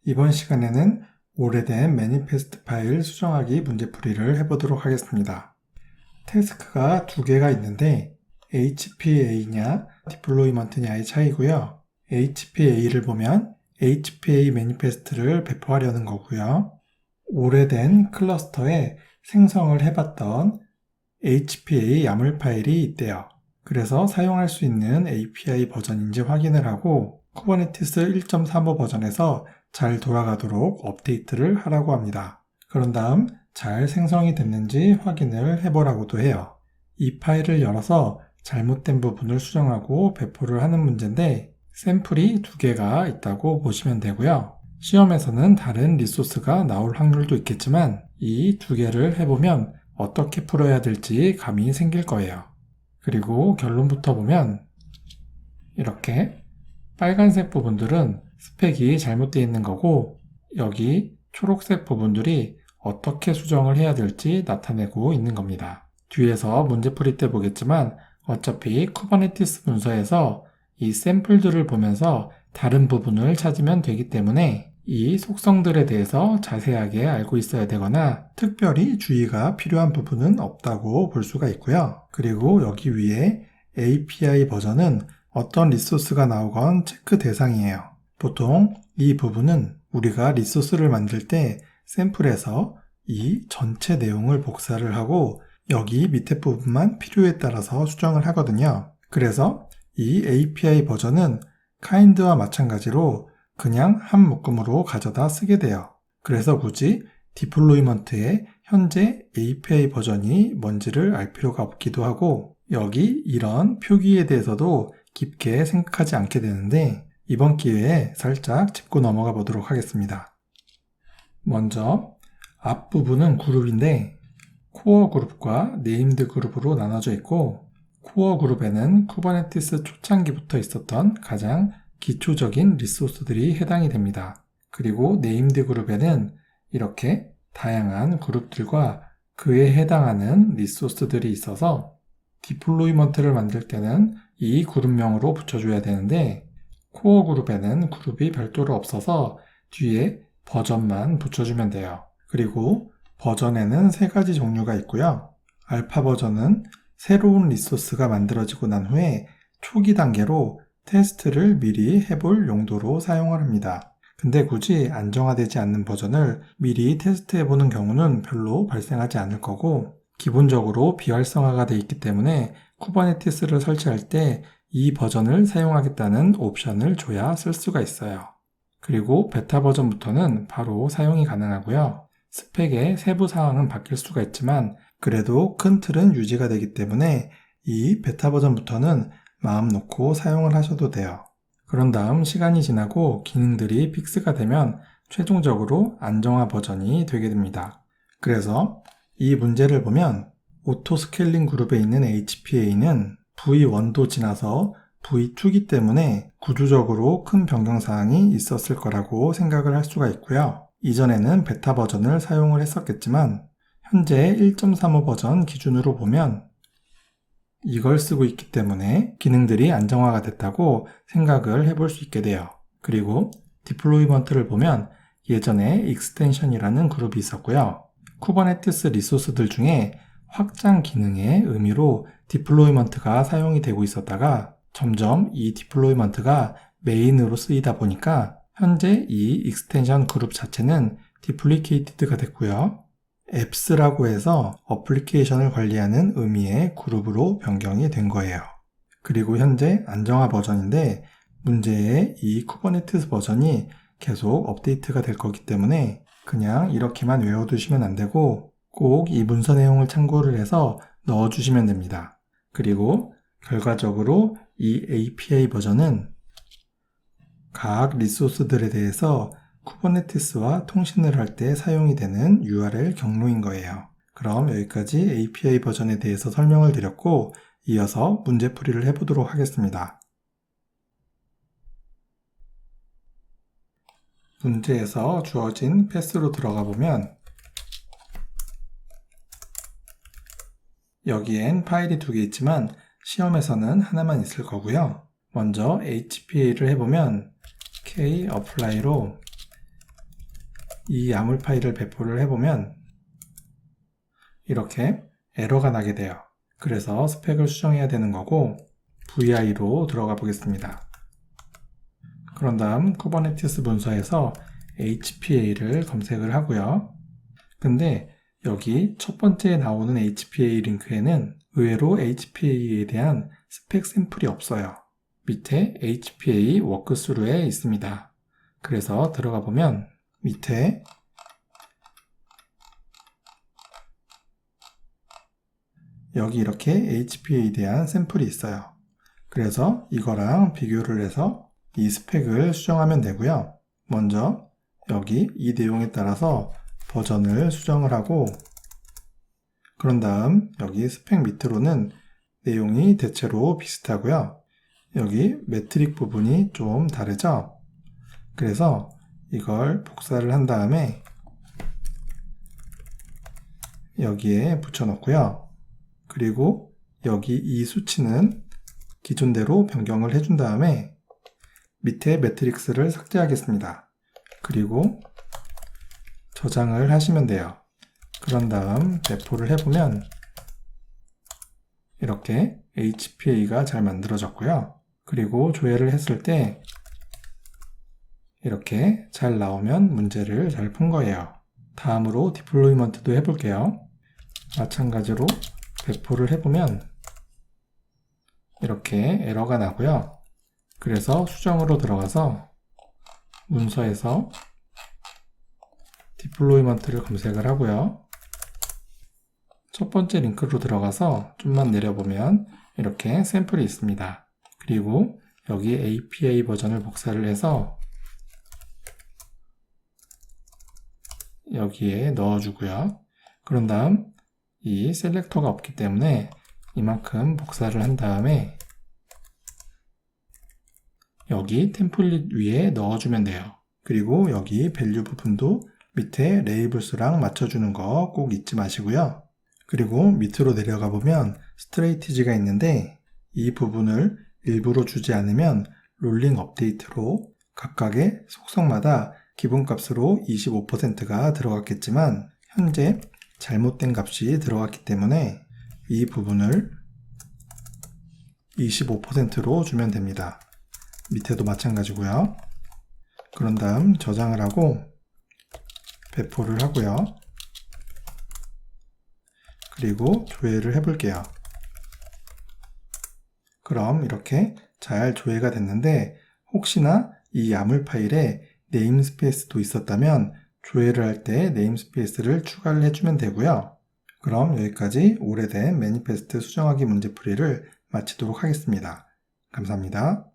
이번 시간에는 오래된 매니페스트 파일 수정하기 문제풀이를 해보도록 하겠습니다. 태스크가 두 개가 있는데 HPA냐 디플로이먼트냐의 차이고요. HPA를 보면 HPA 매니페스트를 배포하려는 거고요. 오래된 클러스터에 생성을 해봤던 HPA YAML 파일이 있대요. 그래서 사용할 수 있는 API 버전인지 확인을 하고 쿠버네티스 1.35 버전에서 잘 돌아가도록 업데이트를 하라고 합니다. 그런 다음 잘 생성이 됐는지 확인을 해보라고도 해요. 이 파일을 열어서 잘못된 부분을 수정하고 배포를 하는 문제인데 샘플이 두 개가 있다고 보시면 되고요. 시험에서는 다른 리소스가 나올 확률도 있겠지만 이 두 개를 해보면 어떻게 풀어야 될지 감이 생길 거예요. 그리고 결론부터 보면 이렇게 빨간색 부분들은 스펙이 잘못되어 있는 거고 여기 초록색 부분들이 어떻게 수정을 해야 될지 나타내고 있는 겁니다. 뒤에서 문제풀이 때 보겠지만 어차피 쿠버네티스 문서에서 이 샘플들을 보면서 다른 부분을 찾으면 되기 때문에 이 속성들에 대해서 자세하게 알고 있어야 되거나 특별히 주의가 필요한 부분은 없다고 볼 수가 있고요. 그리고 여기 위에 API 버전은 어떤 리소스가 나오건 체크 대상이에요. 보통 이 부분은 우리가 리소스를 만들 때 샘플에서 이 전체 내용을 복사를 하고 여기 밑에 부분만 필요에 따라서 수정을 하거든요. 그래서 이 API 버전은 kind와 마찬가지로 그냥 한 묶음으로 가져다 쓰게 돼요. 그래서 굳이 디플로이먼트의 현재 API 버전이 뭔지를 알 필요가 없기도 하고 여기 이런 표기에 대해서도 깊게 생각하지 않게 되는데 이번 기회에 살짝 짚고 넘어가 보도록 하겠습니다. 먼저 앞부분은 그룹인데 코어 그룹과 네임드 그룹으로 나눠져 있고 코어 그룹에는 쿠버네티스 초창기부터 있었던 가장 기초적인 리소스들이 해당이 됩니다. 그리고 네임드 그룹에는 이렇게 다양한 그룹들과 그에 해당하는 리소스들이 있어서 디플로이먼트를 만들 때는 이 그룹명으로 붙여줘야 되는데 코어 그룹에는 그룹이 별도로 없어서 뒤에 버전만 붙여주면 돼요. 그리고 버전에는 세 가지 종류가 있고요. 알파 버전은 새로운 리소스가 만들어지고 난 후에 초기 단계로 테스트를 미리 해볼 용도로 사용을 합니다. 근데 굳이 안정화되지 않는 버전을 미리 테스트해보는 경우는 별로 발생하지 않을 거고 기본적으로 비활성화가 되어 있기 때문에 쿠버네티스를 설치할 때 이 버전을 사용하겠다는 옵션을 줘야 쓸 수가 있어요. 그리고 베타 버전부터는 바로 사용이 가능하고요. 스펙의 세부 사항은 바뀔 수가 있지만 그래도 큰 틀은 유지가 되기 때문에 이 베타 버전부터는 마음 놓고 사용을 하셔도 돼요. 그런 다음 시간이 지나고 기능들이 픽스가 되면 최종적으로 안정화 버전이 되게 됩니다. 그래서 이 문제를 보면 오토 스케일링 그룹에 있는 HPA는 V1도 지나서 V2이기 때문에 구조적으로 큰 변경사항이 있었을 거라고 생각을 할 수가 있고요. 이전에는 베타 버전을 사용을 했었겠지만 현재 1.35 버전 기준으로 보면 이걸 쓰고 있기 때문에 기능들이 안정화가 됐다고 생각을 해볼 수 있게 돼요. 그리고 디플로이먼트를 보면 예전에 익스텐션이라는 그룹이 있었고요. 쿠버네티스 리소스들 중에 확장 기능의 의미로 디플로이먼트가 사용이 되고 있었다가 점점 이 디플로이먼트가 메인으로 쓰이다 보니까 현재 이 익스텐션 그룹 자체는 디플리케이티드가 됐고요. 앱스라고 해서 어플리케이션을 관리하는 의미의 그룹으로 변경이 된 거예요. 그리고 현재 안정화 버전인데 문제의 이 쿠버네티스 버전이 계속 업데이트가 될 거기 때문에 그냥 이렇게만 외워두시면 안 되고 꼭 이 문서 내용을 참고를 해서 넣어주시면 됩니다. 그리고 결과적으로 이 API 버전은 각 리소스들에 대해서 쿠버네티스와 통신을 할 때 사용이 되는 URL 경로인 거예요. 그럼 여기까지 API 버전에 대해서 설명을 드렸고 이어서 문제풀이를 해보도록 하겠습니다. 문제에서 주어진 패스로 들어가 보면 여기엔 파일이 두 개 있지만 시험에서는 하나만 있을 거고요. 먼저 HPA를 해보면 k apply로 이 야물 파일을 배포를 해보면 이렇게 에러가 나게 돼요. 그래서 스펙을 수정해야 되는 거고 VI로 들어가 보겠습니다. 그런 다음 쿠버네티스 문서에서 HPA를 검색을 하고요. 근데 여기 첫 번째에 나오는 HPA 링크에는 의외로 HPA에 대한 스펙 샘플이 없어요. 밑에 HPA 워크스루에 있습니다. 그래서 들어가 보면 밑에 여기 이렇게 HPA에 대한 샘플이 있어요. 그래서 이거랑 비교를 해서 이 스펙을 수정하면 되고요. 먼저 여기 이 내용에 따라서 버전을 수정을 하고 그런 다음 여기 스펙 밑으로는 내용이 대체로 비슷하고요. 여기 매트릭 부분이 좀 다르죠? 그래서 이걸 복사를 한 다음에 여기에 붙여놓고요. 그리고 여기 이 수치는 기존대로 변경을 해준 다음에 밑에 매트릭스를 삭제하겠습니다. 그리고 저장을 하시면 돼요. 그런 다음 배포를 해보면 이렇게 HPA가 잘 만들어졌고요. 그리고 조회를 했을 때 이렇게 잘 나오면 문제를 잘 푼 거예요. 다음으로 디플로이먼트도 해볼게요. 마찬가지로 배포를 해보면 이렇게 에러가 나고요. 그래서 수정으로 들어가서 문서에서 디플로이먼트를 검색을 하고요. 첫 번째 링크로 들어가서 좀만 내려보면 이렇게 샘플이 있습니다. 그리고 여기 APA 버전을 복사를 해서 여기에 넣어주고요. 그런 다음 이 셀렉터가 없기 때문에 이만큼 복사를 한 다음에 여기 템플릿 위에 넣어주면 돼요. 그리고 여기 밸류 부분도 밑에 레이블스랑 맞춰주는 거 꼭 잊지 마시고요. 그리고 밑으로 내려가 보면 스트레이티지가 있는데 이 부분을 일부러 주지 않으면 롤링 업데이트로 각각의 속성마다 기본값으로 25%가 들어갔겠지만 현재 잘못된 값이 들어갔기 때문에 이 부분을 25%로 주면 됩니다. 밑에도 마찬가지고요. 그런 다음 저장을 하고 배포를 하고요. 그리고 조회를 해볼게요. 그럼 이렇게 잘 조회가 됐는데 혹시나 이 야물 파일에 네임스페이스도 있었다면 조회를 할 때 네임스페이스를 추가를 해주면 되고요. 그럼 여기까지 오래된 매니페스트 수정하기 문제풀이를 마치도록 하겠습니다. 감사합니다.